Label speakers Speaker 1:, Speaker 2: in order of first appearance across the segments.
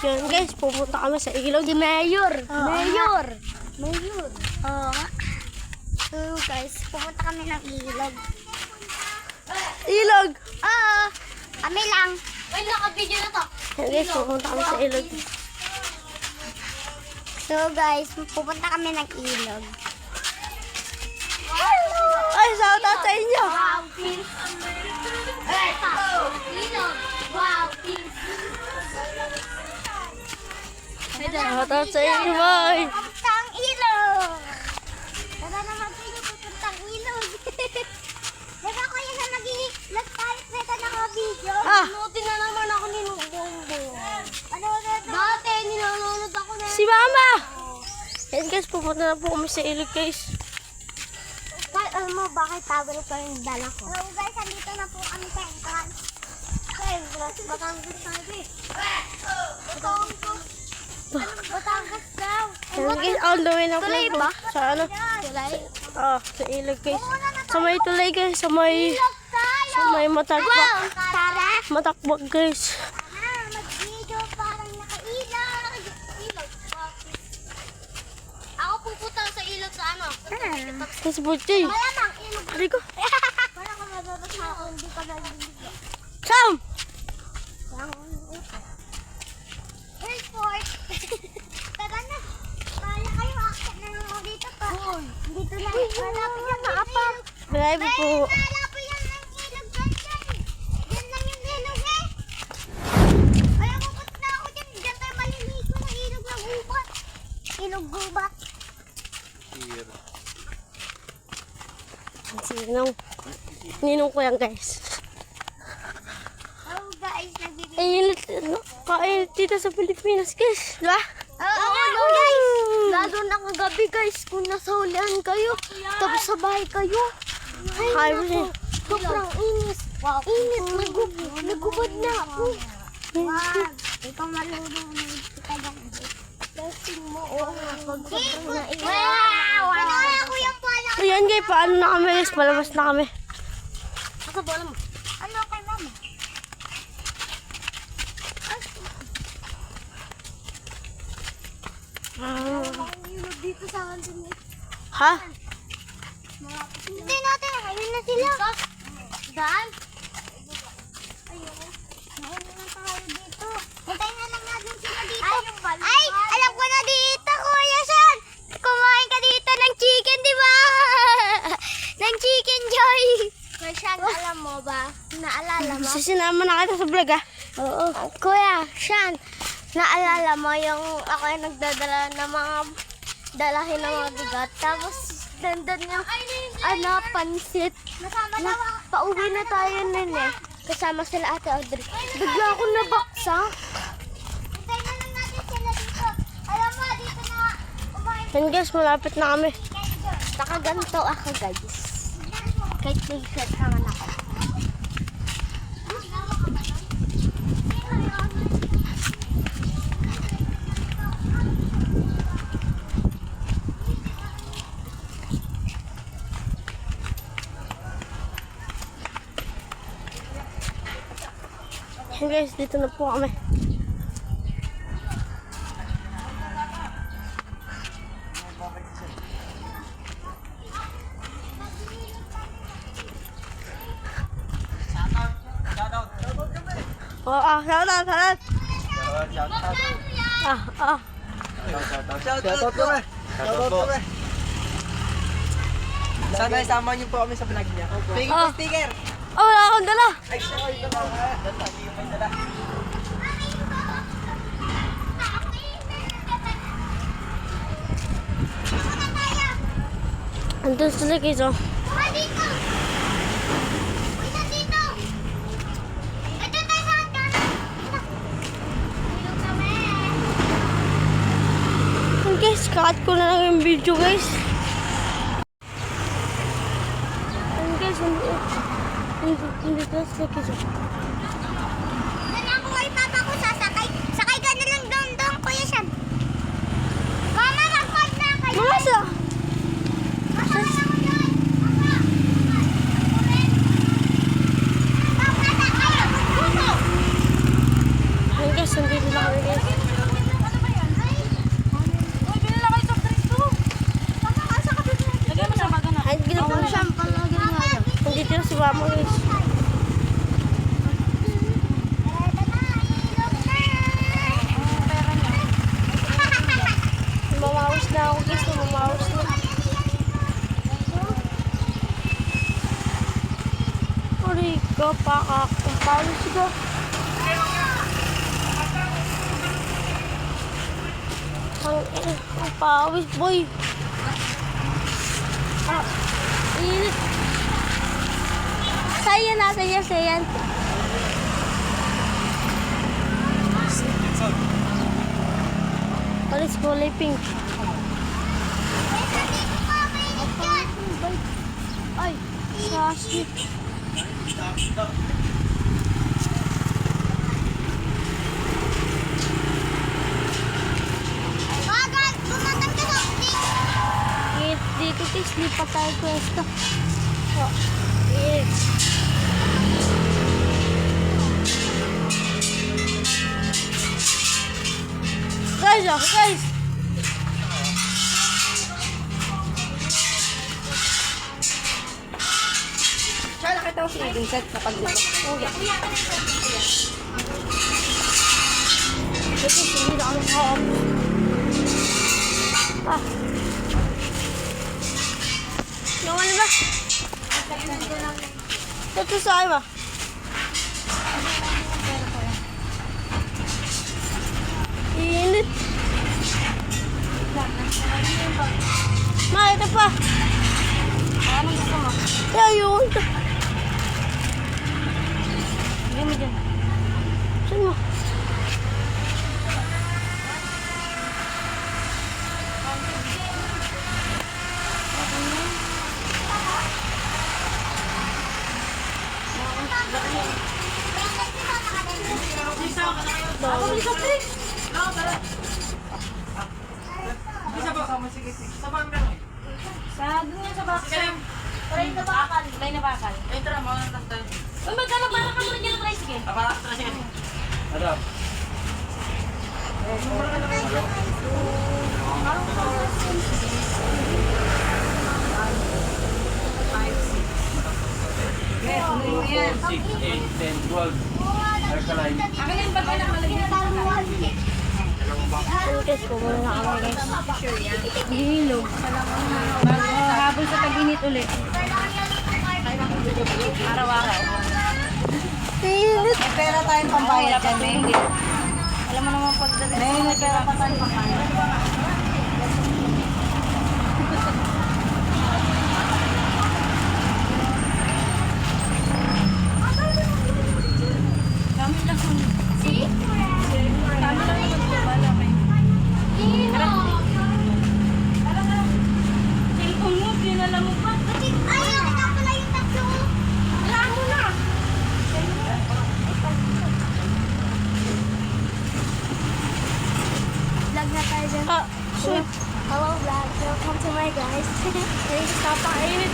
Speaker 1: Yan guys, pupunta kami sa ilog.
Speaker 2: Si Mayor.
Speaker 1: Mayor.
Speaker 2: Mayor. Oo nga. So guys, pumunta kami ng ilog.
Speaker 1: Ilog!
Speaker 2: Oo. Kami lang.
Speaker 3: Ay, naka-video na to.
Speaker 1: Yan guys, pupunta kami sa ilog.
Speaker 2: So guys, pupunta kami ng ilog.
Speaker 1: Ay, shout out sa inyo!
Speaker 3: Wow, pink. Ilog. Wow, pink.
Speaker 1: Shout out sa inyo, boy!
Speaker 2: Pupuntang ilog! Tara naman kayo, pupuntang ilog! Diba ko yun na nag-i-last time na naka-video?
Speaker 1: Ah!
Speaker 3: Nutin na naman ako ni Bombo.
Speaker 2: Ano na ito?
Speaker 3: Dati, nilunod ako na.
Speaker 1: Si Mama! Yan guys, pupunta na po kami sa ilog guys.
Speaker 2: Alam mo, bakit tawel ko yung dala ko? Hello guys, andito na po kami sa entrance. Sa entrance, Batangas tayo eh. Batangas daw.
Speaker 1: Yan guys, all the way na po.
Speaker 2: Tulay ba?
Speaker 1: Sa ano?
Speaker 2: Tulay?
Speaker 1: Sa ilog guys. Sa may tulay guys, sa may matakbak.
Speaker 2: Tara!
Speaker 1: Matakbak guys.
Speaker 2: Mag-video parang naka-ilog. Ilog.
Speaker 3: Ako pupunta sa ilog sa ano?
Speaker 1: Guys, Butchoy.
Speaker 2: Malamang ilog.
Speaker 1: Ari ko.
Speaker 2: Parang kung mababasa ako, hindi ka naliligo.
Speaker 1: Sam!
Speaker 2: Airport! Tara na! Kaya kayo, akit na lang ako dito pa. Dito na. Malapit yan ng ilog.
Speaker 1: Grabe po.
Speaker 2: Malapit yan ng ilog dyan. Yan lang yung ilog eh. Kaya pupunta na ako dyan. Dyan tayo maliligo ng ilog ng gubat. Ilog gubat.
Speaker 1: Ninong ko yan guys.
Speaker 2: Oh guys, nagbibigay.
Speaker 1: Ay, kain dito sa Pilipinas guys. Diba?
Speaker 2: Oo, guys. Lalo na kagabi guys, kung nasa hulihan kayo, tapos sa bahay kayo.
Speaker 1: Ay,
Speaker 2: Ay, sobrang inis. Init, nagubad na ako. Wow, ikaw marunong kita lang. Testing mo, pag sobrang nainis. Wow, ano ako yung pala?
Speaker 1: Ayan guys, paano na kami guys? Palabas na kami.
Speaker 3: Asa bola mo?
Speaker 2: Ano kay mama? Dito sa akin.
Speaker 1: Ha?
Speaker 2: Hindi natin, ayun na sila.
Speaker 3: Daan?
Speaker 2: Ayun na tayo dito. Hintayin na lang natin sila dito. Ay, alam ko na dito, Kuya Sean. Kumain ka dito ng chicken, di ba? Ng chicken joy. Kuya Sean, alam mo ba? Naalala mo?
Speaker 1: Sinama na kita sa vlog ah.
Speaker 2: Oo. Kuya Sean, naalala mo yung ako yung nagdadala ng mga dalahin ng mga bigat. Tapos, dandan yung pansit. Na, pauwi na tayo nun eh. Kasama sila Ate Audrey. Bigla ako nabaksak. Hintay na lang natin sila dito. Alam mo, dito na kumain
Speaker 1: Yan guys, malapit na kami.
Speaker 2: nakaganto ako guys. Kahit may shirt naman ako.
Speaker 1: Yan guys, dito na po kami. Shout out.
Speaker 4: Shoutout kami. Sana isama niyo po kami sa vlog niya. Tingin po sticker.
Speaker 1: Oh, wala akong dala.
Speaker 4: Ay, sorry ito na. Dati yung may dala.
Speaker 1: Andun sila guys oh.
Speaker 2: Dito! Isa dito! Ito tayo sa hanggang! Ilog kami!
Speaker 1: Yan guys, cut ko na lang yung video guys. Yan guys, hindi na sila guys oh.
Speaker 2: Doon ako kay papa ko sasakay. Sakay ka na lang doon, Kuya Sean. Mama, mag-fight na kayo!
Speaker 1: Mama sa...
Speaker 2: Masakay ako doon! Papa! Papa, kayo! Puso!
Speaker 1: Yan guys, nandito na kami guys. si mama guys. Mamawas na ako guys, mamawas na. Aray ka, pakakapalos ka. Ang pawis boy. Init. Sayan na, sayan. Alis kulay pink. Ay, sashi. Dito guys, lipat tayo pwesto. Oh, yes. Guys.
Speaker 4: Siya, nakita ko si Eden set sa pagdito.
Speaker 1: Okay. Ito, hindi na kami sa-off. Yung ano ba? Ito sa'yo ba? Init. Ma, ito pa.
Speaker 3: Anong gusto mo?
Speaker 1: Ayun.
Speaker 3: Bigyan mo dyan.
Speaker 1: Saan mo?
Speaker 3: Sa doon yan sa bakal. Try na bakal. Try na bakal.
Speaker 4: Ay, tara, mga nang tayo.
Speaker 3: Uy, magkano para ka muna dyan ng tricycle?
Speaker 4: Para, tara, sige. Ano?
Speaker 3: Ayan.
Speaker 4: 6, 8, 10, 12. Alkaline.
Speaker 3: Akin yung bagay na malagyan na bakal.
Speaker 1: Guys, pumunta na kami guys.
Speaker 3: Hilog. Habol sa tag-init ulit. Araw-araw.
Speaker 1: Init.
Speaker 3: May pera tayong pambayad kami. Alam mo naman pagdating. May pera pa tayong pambayad. Kami lang. Kami lang naman po bala kayo. Cellphone mo, pinala mo pa.
Speaker 2: Ayaw, ito pala yung tatlo.
Speaker 3: Wala mo na.
Speaker 2: Vlog na tayo dyan.
Speaker 1: Shoot.
Speaker 2: Hello vlog, welcome to my guys.
Speaker 1: Ay, napakainit.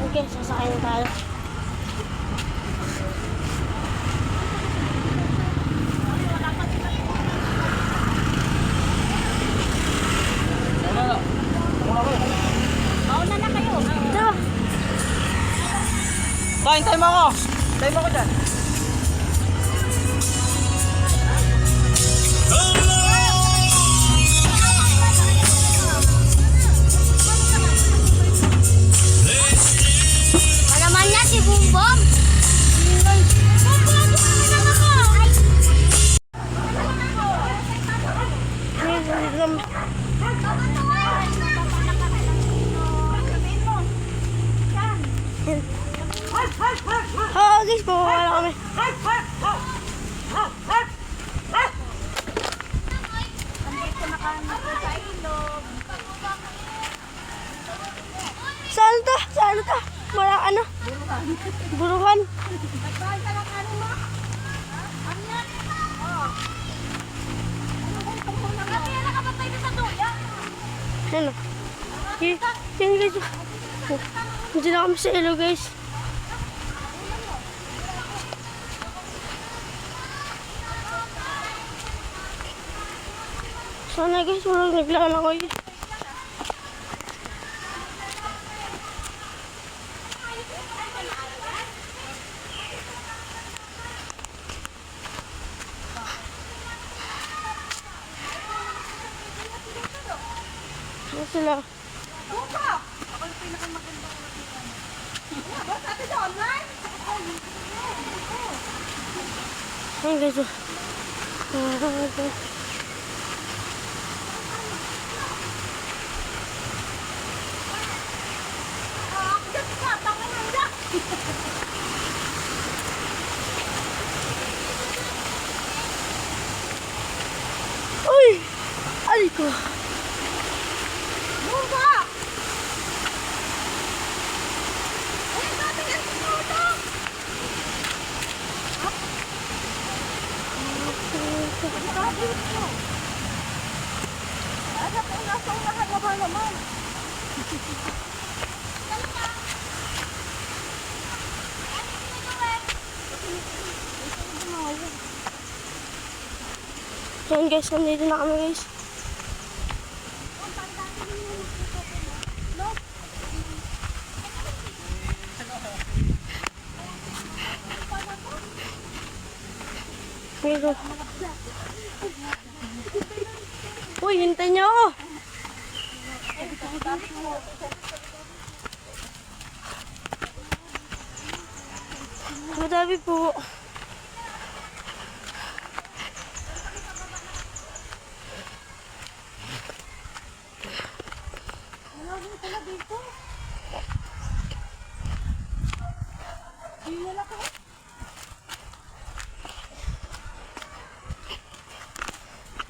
Speaker 1: Okay, sasakay na tayo.
Speaker 3: Mauna na kayo.
Speaker 1: Ito.
Speaker 4: Time mo ako. Time mo ako dyan.
Speaker 2: Naman niya si Bumbom.
Speaker 1: Oh, guys, mawawala kami. Saan to? Saan to? Wala ano? Buruhan. Ano? Yan guys. Nandiyan na kami sa ilo guys. Sana guys, walang naglalakay. Ano sila? Ayun guys. Uy! Ay ko! Yan guys, nandito na kami guys. Dito. Uy, hintay niyo ako. Madami po.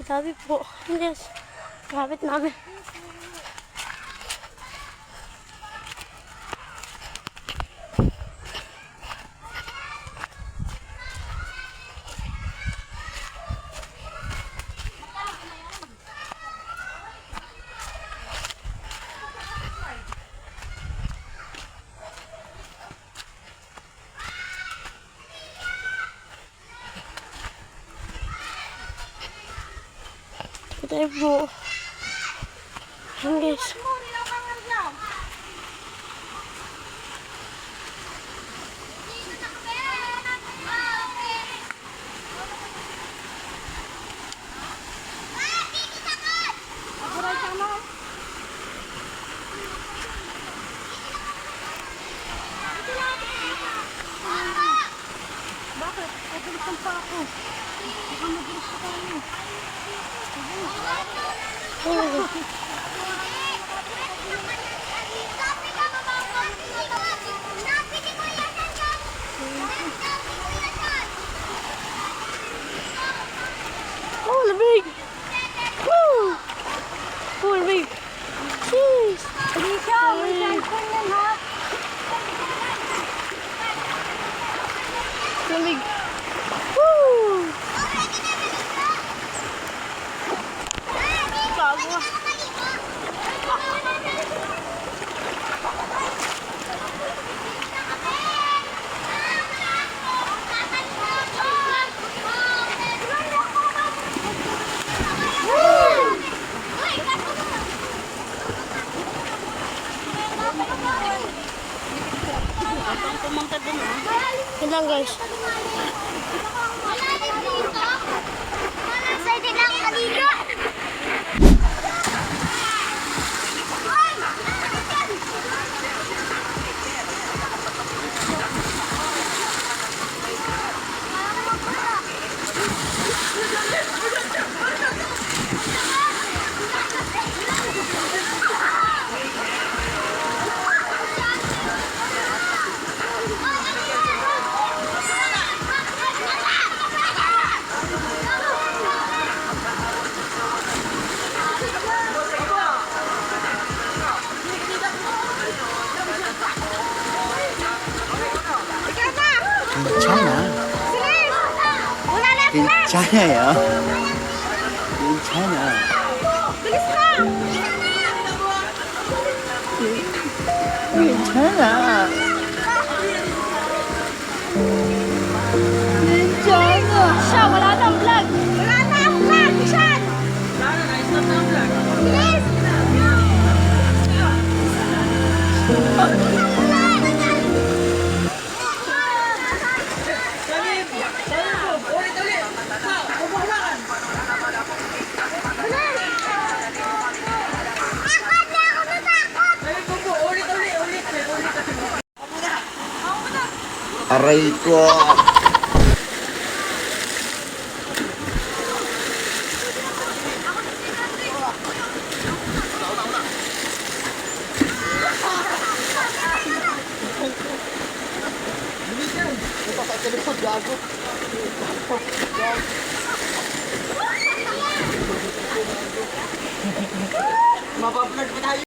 Speaker 1: Madami po. Yes. Kapit namin. Madami po. Yan guys. Oh, lamig! Woo! Oh, lamig! Jeez!
Speaker 3: Alicia, may cellphone yan ha.
Speaker 1: Lamig! Woo! Bago ah.
Speaker 3: Pumunta dun ha.
Speaker 1: Yun lang guys.
Speaker 2: Pwede lang kanina.
Speaker 5: 괜찮아요. 괜찮아. 괜찮아.
Speaker 3: Siya, wala nang vlog.
Speaker 2: Wala na ang vlog, Shan!
Speaker 5: Aray ko. Mapaplug pa tayo.